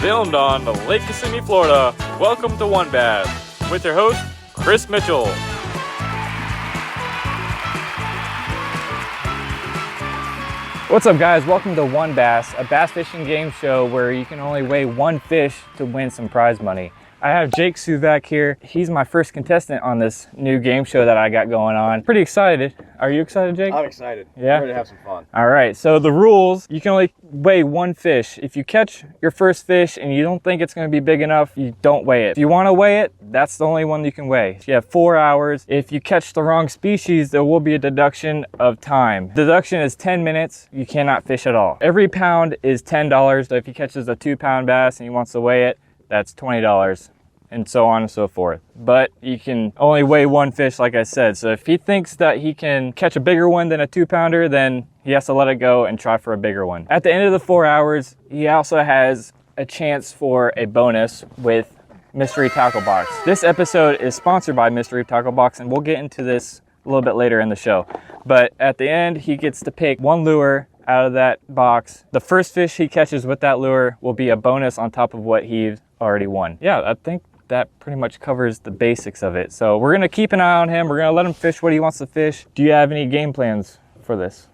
Filmed on Lake Kissimmee, Florida. Welcome to One Bass with your host, Chris Mitchell. What's up, guys? Welcome to One Bass, a bass fishing game show where you can only weigh one fish to win some prize money. I have Jake Suvak here. He's my first contestant on this new game show that I got going on. Pretty excited. Are you excited, Jake? I'm excited. Yeah? I'm ready to have some fun. All right, so the rules, you can only weigh one fish. If you catch your first fish and you don't think it's gonna be big enough, you don't weigh it. If you wanna weigh it, that's the only one you can weigh. You have 4 hours. If you catch the wrong species, there will be a deduction of time. Deduction is 10 minutes. You cannot fish at all. Every pound is $10. So if he catches a 2-pound bass and he wants to weigh it, that's $20. And so on and so forth. But you can only weigh one fish, like I said. So if he thinks that he can catch a bigger one than a 2-pounder, then he has to let it go and try for a bigger one. At the end of the 4 hours, he also has a chance for a bonus with Mystery Tackle Box. This episode is sponsored by Mystery Tackle Box, and we'll get into this a little bit later in the show. But at the end, he gets to pick one lure out of that box. The first fish he catches with that lure will be a bonus on top of what he already won. Yeah, I think that pretty much covers the basics of it. So we're gonna keep an eye on him. We're gonna let him fish what he wants to fish. Do you have any game plans for this?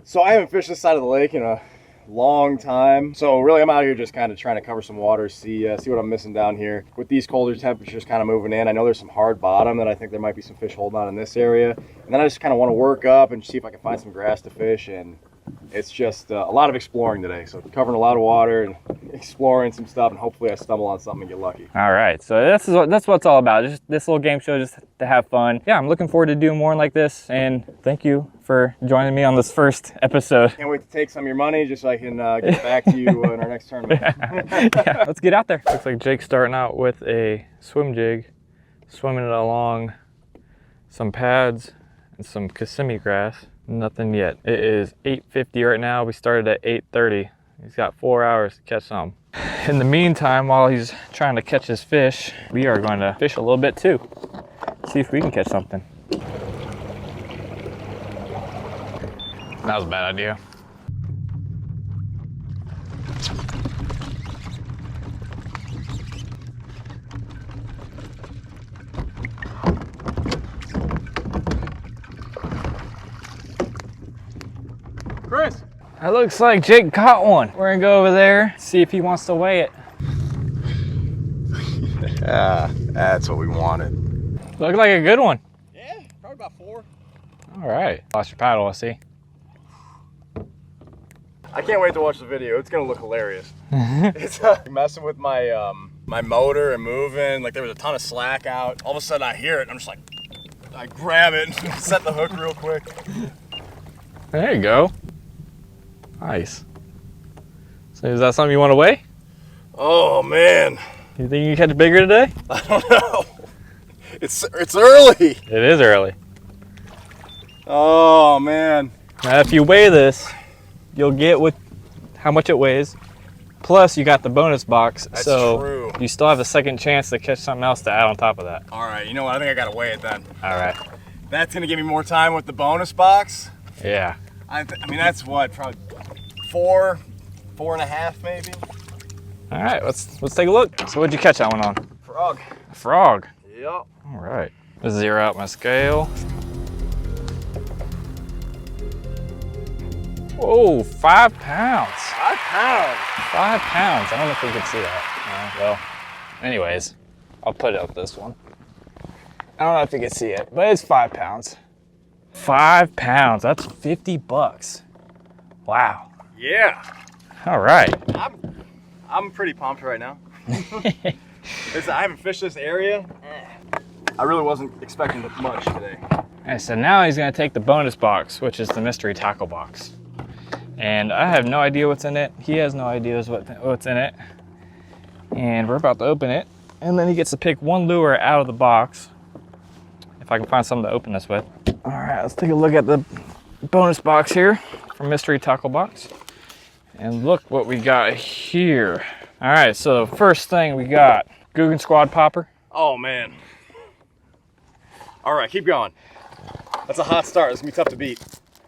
So I haven't fished this side of the lake in a long time. So really I'm out here just kind of trying to cover some water, see what I'm missing down here. With these colder temperatures kind of moving in, I know there's some hard bottom that I think there might be some fish holding on in this area. And then I just kind of want to work up and see if I can find some grass to fish. And it's just a lot of exploring today. So covering a lot of water and exploring some stuff, and hopefully I stumble on something and get lucky. All right, so that's what it's all about. Just this little game show, just to have fun. Yeah, I'm looking forward to doing more like this, and thank you for joining me on this first episode. Can't wait to take some of your money just so I can get back to you in our next tournament. Yeah, let's get out there. Looks like Jake's starting out with a swim jig, swimming it along some pads and some Kissimmee grass. Nothing yet. It is 8:50 right now. We started at 8:30. He's got 4 hours to catch some. In the meantime, while he's trying to catch his fish, we are going to fish a little bit too. See if we can catch something. That was a bad idea. Chris! It looks like Jake caught one. We're gonna go over there, see if he wants to weigh it. Yeah, that's what we wanted. Looked like a good one. Yeah, probably about 4. All right. Lost your paddle, I see. I can't wait to watch the video. It's gonna look hilarious. It's messing with my my motor and moving. Like there was a ton of slack out. All of a sudden I hear it and I'm just like, I grab it and set the hook real quick. There you go. Nice. So is that something you want to weigh? Oh man. You think you can catch bigger today? I don't know. It's early. It is early. Oh man. Now if you weigh this, you'll get how much it weighs. Plus you got the bonus box. That's so true. You still have a second chance to catch something else to add on top of that. All right, you know what? I think I gotta weigh it then. All right. That's gonna give me more time with the bonus box. Yeah. I mean, that's what, probably 4.5 maybe. All right, let's take a look. So what'd you catch that one on? Frog. A frog. Yep. All right. Let's zero out my scale. Whoa, 5 pounds. 5 pounds. 5 pounds. I don't know if we can see that. Well, anyways, I'll put up this one. I don't know if you can see it, but it's 5 pounds. 5 pounds. That's $50. Wow. Yeah. All right. I'm pretty pumped right now. I haven't fished this area. I really wasn't expecting much today. And so now he's gonna take the bonus box, which is the mystery tackle box. And I have no idea what's in it. He has no idea what's in it. And we're about to open it. And then he gets to pick one lure out of the box. If I can find something to open this with. All right, let's take a look at the bonus box here from Mystery Tackle Box. And look what we got here. All right, so first thing we got, Guggen Squad Popper. Oh man. All right, keep going. That's a hot start. It's gonna be tough to beat.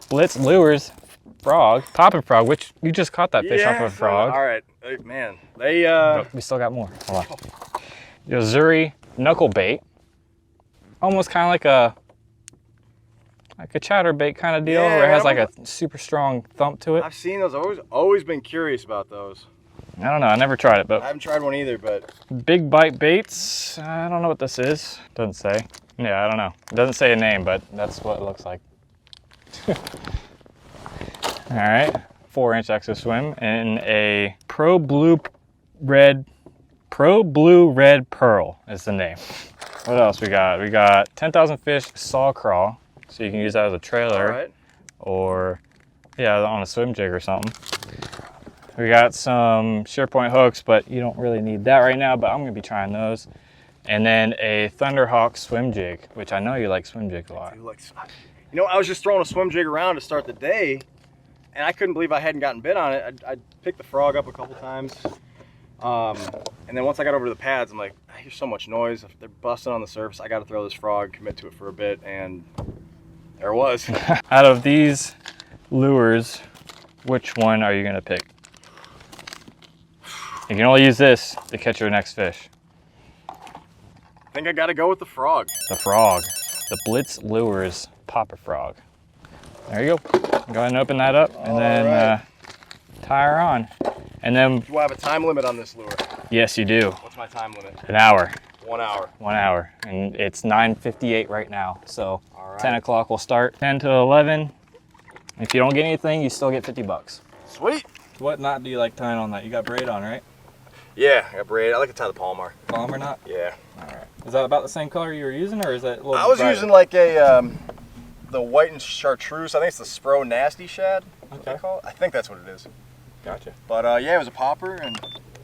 Blitz Lures frog, popping frog, which you just caught that fish off of a frog. All right, man. They But we still got more. Hold on. Yozuri knuckle bait, almost kind of like a chatterbait kind of deal, where it has like a super strong thump to it. I've seen those. Always been curious about those. I don't know. I never tried it, but I haven't tried one either. But big bite baits. I don't know what this is. Doesn't say. Yeah, I don't know. It doesn't say a name, but that's what it looks like. All right, 4-inch exo swim in a Pro Blue Red Pearl is the name. What else we got? We got 10,000 fish saw crawl, so you can use that as a trailer, or yeah, on a swim jig or something. We got some SurePoint hooks, but you don't really need that right now, but I'm gonna be trying those. And then a Thunderhawk swim jig, which I know you like swim jigs a lot. You know, I was just throwing a swim jig around to start the day, and I couldn't believe I hadn't gotten bit on it. I picked the frog up a couple times. And then once I got over to the pads, I'm like, I hear so much noise. If they're busting on the surface, I got to throw this frog, commit to it for a bit, and there it was. Out of these lures, which one are you gonna pick? You can only use this to catch your next fish. I think I got to go with the frog. The frog, the Blitz Lures popper frog. There you go. Go ahead and open that up, and then tie her on. And then, do I have a time limit on this lure? Yes, you do. What's my time limit? An hour. 1 hour. 1 hour, and it's 9:58 right now. So 10 o'clock will start. 10 to 11. If you don't get anything, you still get 50 bucks. Sweet. What knot do you like tying on that? You got braid on, right? Yeah, I got braid. I like to tie the Palmer. Palmer knot? Yeah. All right. Is that about the same color you were using, or is that a little I was brighter? using like a the white and chartreuse. I think it's the Spro Nasty Shad. Okay. I think that's what it is. Gotcha. But yeah, it was a popper and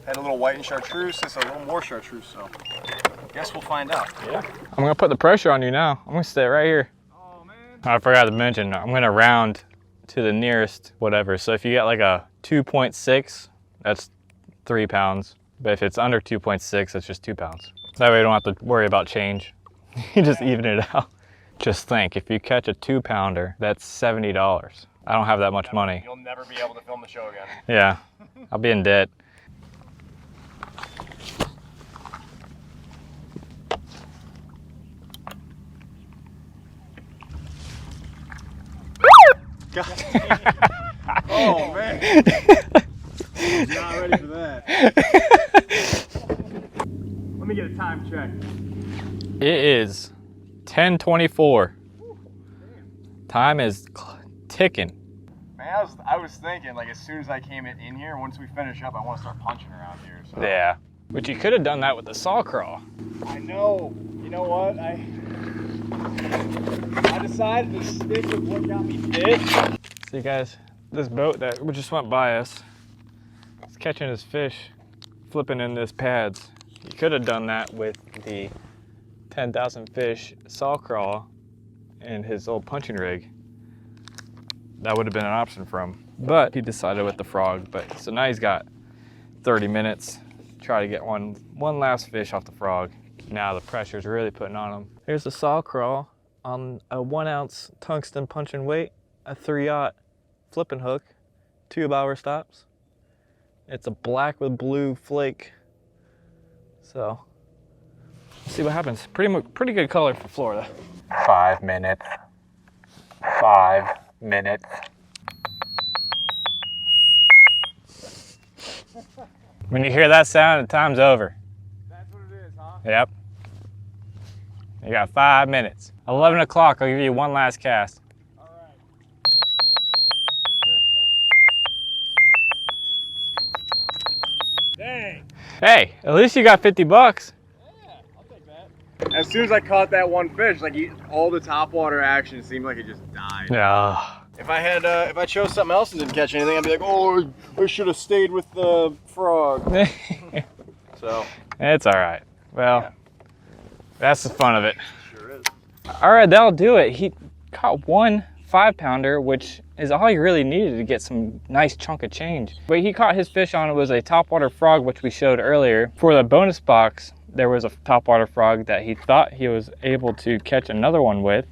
had a little white and chartreuse. It's a little more chartreuse, so guess we'll find out. Yeah. I'm gonna put the pressure on you now. I'm gonna stay right here. Oh man. I forgot to mention, I'm gonna round to the nearest whatever. So if you got like a 2.6, that's 3 pounds. But if it's under 2.6, it's just 2 pounds. That way you don't have to worry about change. You just even it out. Just think, if you catch a 2-pounder, that's $70. I don't have that much money. You'll never be able to film the show again. Yeah, I'll be in debt. Oh man. Not ready for that. Let me get a time check. It is 10:24. Time is ticking. Man, I was thinking, like, as soon as I came in here, once we finish up, I want to start punching around here. So. Yeah, but you could have done that with the saw crawl. I know. You know what? I decided to stick with what got me bit. See guys, this boat that just went by us, it's catching his fish, flipping in his pads. You could have done that with the 10,000 fish saw crawl and his old punching rig. That would have been an option for him, but he decided with the frog. But so now he's got 30 minutes to try to get one last fish off the frog. Now the pressure's really putting on him. Here's the saw crawl on a 1-ounce tungsten punching weight, a 3/0 flipping hook, 2-hour stops. It's a black with blue flake. So let's see what happens. Pretty good color for Florida. 5 minutes. 5 minutes. When you hear that sound, the time's over. That's what it is, huh? Yep. You got 5 minutes. 11 o'clock, I'll give you one last cast. All right. Dang. Hey, at least you got 50 bucks. Yeah, I'll take that. As soon as I caught that one fish, like all the topwater action seemed like it just died. Yeah. If I chose something else and didn't catch anything, I'd be like, oh, I should have stayed with the frog. So. It's all right. Well, yeah. That's the fun of it. Sure is. All right, that'll do it. He caught one 5-pounder, which is all he really needed to get some nice chunk of change. But he caught his fish on, it was a topwater frog, which we showed earlier. For the bonus box, there was a topwater frog that he thought he was able to catch another one with,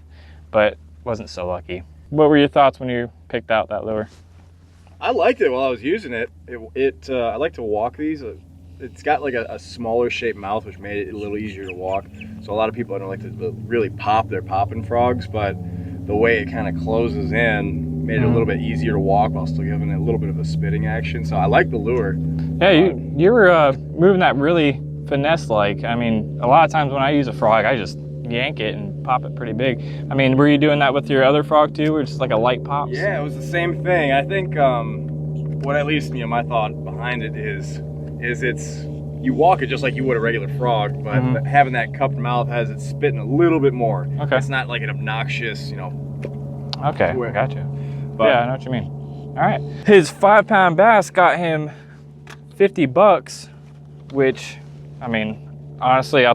but wasn't so lucky. What were your thoughts when you picked out that lure? I liked it while I was using it. I like to walk these. It's got like a smaller shaped mouth, which made it a little easier to walk. So a lot of people don't like to really pop their popping frogs, but the way it kind of closes in made it a little bit easier to walk while still giving it a little bit of a spitting action. So I like the lure. Yeah, you were moving that really finesse-like. I mean, a lot of times when I use a frog, I just yank it and pop it pretty big. I mean, were you doing that with your other frog too, or just like a light pop? Yeah, it was the same thing. I think what at least my thought behind it is it's you walk it just like you would a regular frog, but having that cupped mouth has it spitting a little bit more. Okay. It's not like an obnoxious, Okay, gotcha. But yeah, I know what you mean. All right. His 5-pound bass got him $50, which, I mean, honestly, I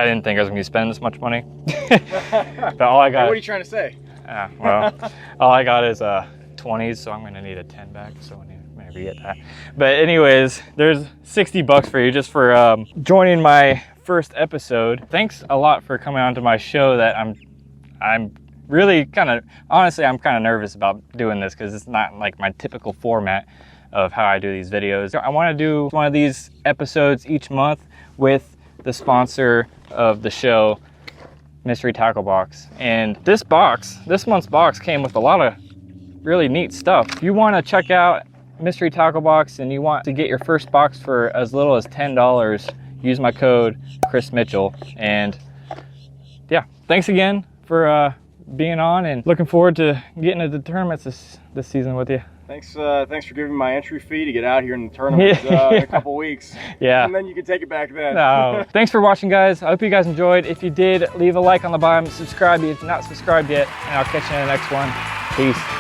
didn't think I was gonna be spending this much money. But all I got. What are you trying to say? Yeah, well, all I got is 20s, so I'm gonna need a 10 back. So I need to maybe get that. But anyways, there's $60 for you just for joining my first episode. Thanks a lot for coming onto my show. That I'm really honestly, I'm kind of nervous about doing this because it's not like my typical format of how I do these videos. I want to do one of these episodes each month with the sponsor of the show, Mystery Tackle Box. And this month's box came with a lot of really neat stuff. If you want to check out Mystery Tackle Box and you want to get your first box for as little as $10, use my code chrismitchell. And yeah, thanks again for being on, and looking forward to getting to the tournaments this season with you. Thanks for giving me my entry fee to get out here in the tournament in a couple weeks. Yeah. And then you can take it back then. No. Thanks for watching, guys. I hope you guys enjoyed. If you did, leave a like on the bottom, subscribe if you're not subscribed yet, and I'll catch you in the next one. Peace.